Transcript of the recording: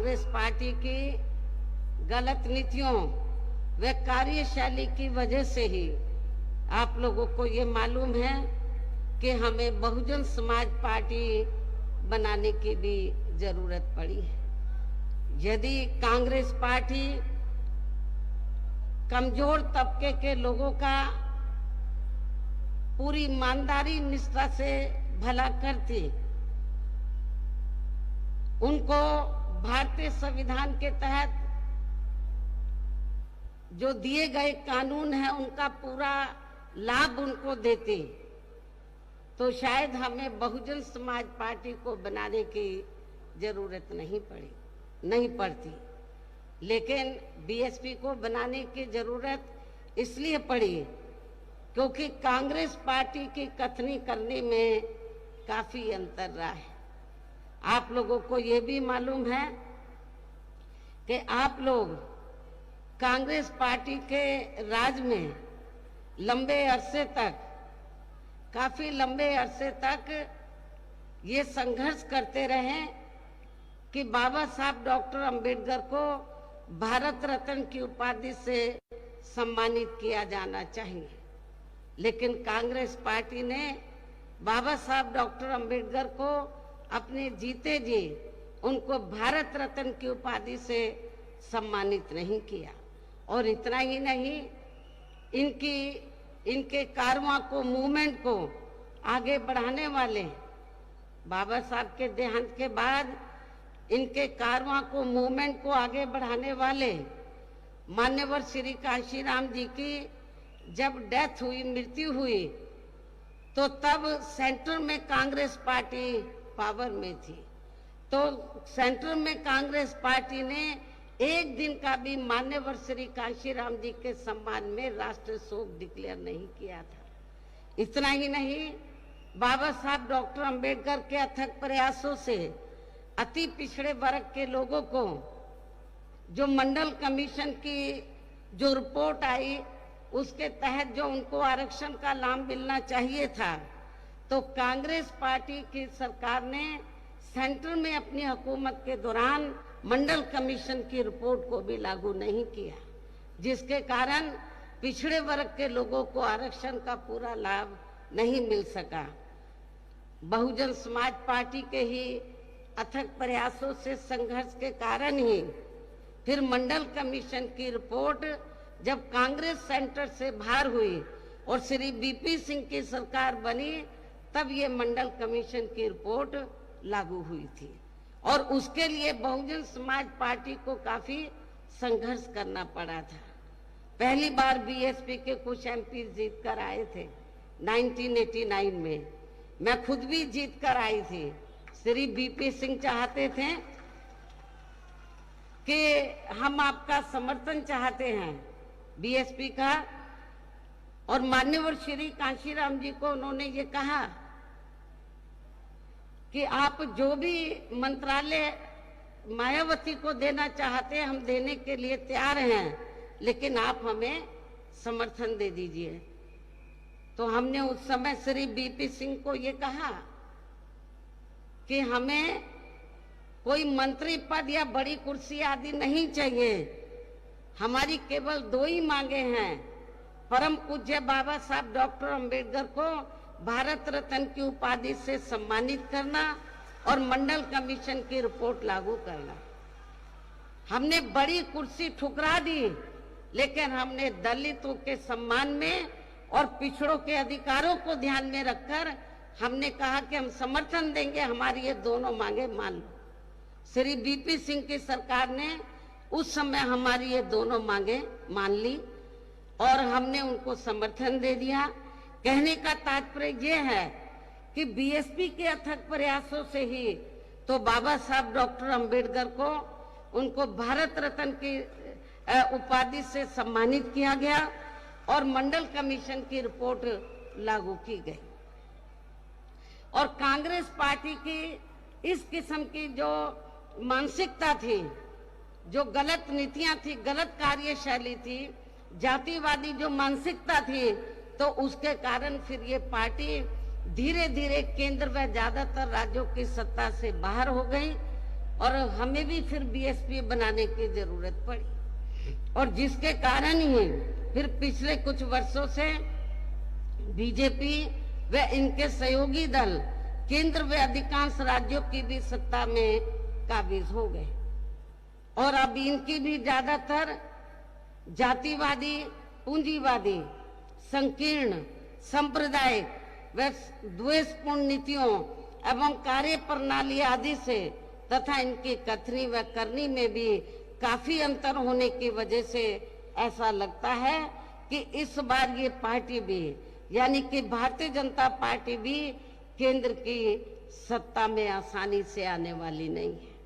Congress party की गलत नीतियों व कार्यशैली की वजह से ही आप लोगों को ये मालूम है कि हमें बहुजन समाज पार्टी बनाने की भी जरूरत पड़ी है। यदि कांग्रेस पार्टी कमजोर तबके के लोगों का पूरी ईमानदारी निष्ठा से भला करती, उनको भारतीय संविधान के तहत जो दिए गए कानून है उनका पूरा लाभ उनको देती, तो शायद हमें बहुजन समाज पार्टी को बनाने की जरूरत नहीं पड़ती। लेकिन बीएसपी को बनाने की जरूरत इसलिए पड़ी क्योंकि कांग्रेस पार्टी की कथनी करने में काफी अंतर रहा है। आप लोगों को ये भी मालूम है कि आप लोग कांग्रेस पार्टी के राज में काफी लंबे अरसे तक ये संघर्ष करते रहे कि बाबा साहब डॉक्टर अंबेडकर को भारत रत्न की उपाधि से सम्मानित किया जाना चाहिए। लेकिन कांग्रेस पार्टी ने बाबा साहब डॉक्टर अंबेडकर को अपने जीते जी उनको भारत रत्न की उपाधि से सम्मानित नहीं किया। और इतना ही नहीं, इनके कारवां को, मूवमेंट को आगे बढ़ाने वाले, बाबा साहब के देहांत के बाद इनके कारवां को, मूवमेंट को आगे बढ़ाने वाले मान्यवर श्री कांशीराम जी की जब डेथ हुई, मृत्यु हुई, तो तब सेंटर में कांग्रेस पार्टी पावर में थी। तो सेंटर में कांग्रेस पार्टी ने एक दिन का भी मान्यवर श्री कांशीराम जी के सम्मान में राष्ट्रीय शोक डिक्लेयर नहीं किया था। इतना ही नहीं, बाबा साहब डॉक्टर अंबेडकर के अथक प्रयासों से अति पिछड़े वर्ग के लोगों को जो मंडल कमीशन की जो रिपोर्ट आई, उसके तहत जो उनको आरक्षण का लाभ मिलना चाहिए था, तो कांग्रेस पार्टी की सरकार ने सेंटर में अपनी हुकूमत के दौरान मंडल कमीशन की रिपोर्ट को भी लागू नहीं किया, जिसके कारण पिछड़े वर्ग के लोगों को आरक्षण का पूरा लाभ नहीं मिल सका। बहुजन समाज पार्टी के ही अथक प्रयासों से, संघर्ष के कारण ही फिर मंडल कमीशन की रिपोर्ट जब कांग्रेस सेंटर से बाहर हुई और श्री बीपी सिंह की सरकार बनी, तब ये मंडल कमीशन की रिपोर्ट लागू हुई थी। और उसके लिए बहुजन समाज पार्टी को काफी संघर्ष करना पड़ा था। पहली बार बीएसपी के कुछ एमपी जीत कर आए थे 1989 में। मैं खुद भी जीत कर आई थी। श्री बीपी सिंह चाहते थे कि हम आपका समर्थन चाहते हैं बीएसपी का, और मान्यवर श्री कांशीराम जी को उन्होंने ये कहा कि आप जो भी मंत्रालय मायावती को देना चाहते हैं, हम देने के लिए तैयार हैं, लेकिन आप हमें समर्थन दे दीजिए। तो हमने उस समय श्री बीपी सिंह को ये कहा कि हमें कोई मंत्री पद या बड़ी कुर्सी आदि नहीं चाहिए, हमारी केवल दो ही मांगे हैं, परम पूज्य बाबा साहब डॉक्टर अंबेडकर को भारत रत्न की उपाधि से सम्मानित करना और मंडल कमीशन की रिपोर्ट लागू करना। हमने बड़ी कुर्सी ठुकरा दी, लेकिन हमने दलितों के सम्मान में और पिछड़ों के अधिकारों को ध्यान में रखकर हमने कहा कि हम समर्थन देंगे, हमारी ये दोनों मांगे मान लो। श्री बीपी सिंह की सरकार ने उस समय हमारी ये दोनों मांगे मान ली और हमने उनको समर्थन दे दिया। कहने का तात्पर्य ये है कि बीएसपी के अथक प्रयासों से ही तो बाबा साहब डॉक्टर अंबेडकर को उनको भारत रत्न की उपाधि से सम्मानित किया गया और मंडल कमीशन की रिपोर्ट लागू की गई। और कांग्रेस पार्टी की इस किस्म की जो मानसिकता थी, जो गलत नीतियां थी, गलत कार्यशैली थी, जातिवादी जो मानसिकता थी, तो उसके कारण फिर ये पार्टी धीरे धीरे केंद्र व ज्यादातर राज्यों की सत्ता से बाहर हो गई और हमें भी फिर बीएसपी बनाने की जरूरत पड़ी, और जिसके कारण ही फिर पिछले कुछ वर्षों से बीजेपी व इनके सहयोगी दल केंद्र व अधिकांश राज्यों की भी सत्ता में काबिज हो गए, और अब इनकी भी ज्यादातर जातिवादी, पूंजीवादी, संकीर्ण, सांप्रदायिक व द्वेषपूर्ण नीतियों एवं कार्य प्रणाली आदि से तथा इनकी कथनी व करनी में भी काफी अंतर होने की वजह से ऐसा लगता है कि इस बार ये पार्टी भी, यानी कि भारतीय जनता पार्टी भी केंद्र की सत्ता में आसानी से आने वाली नहीं है।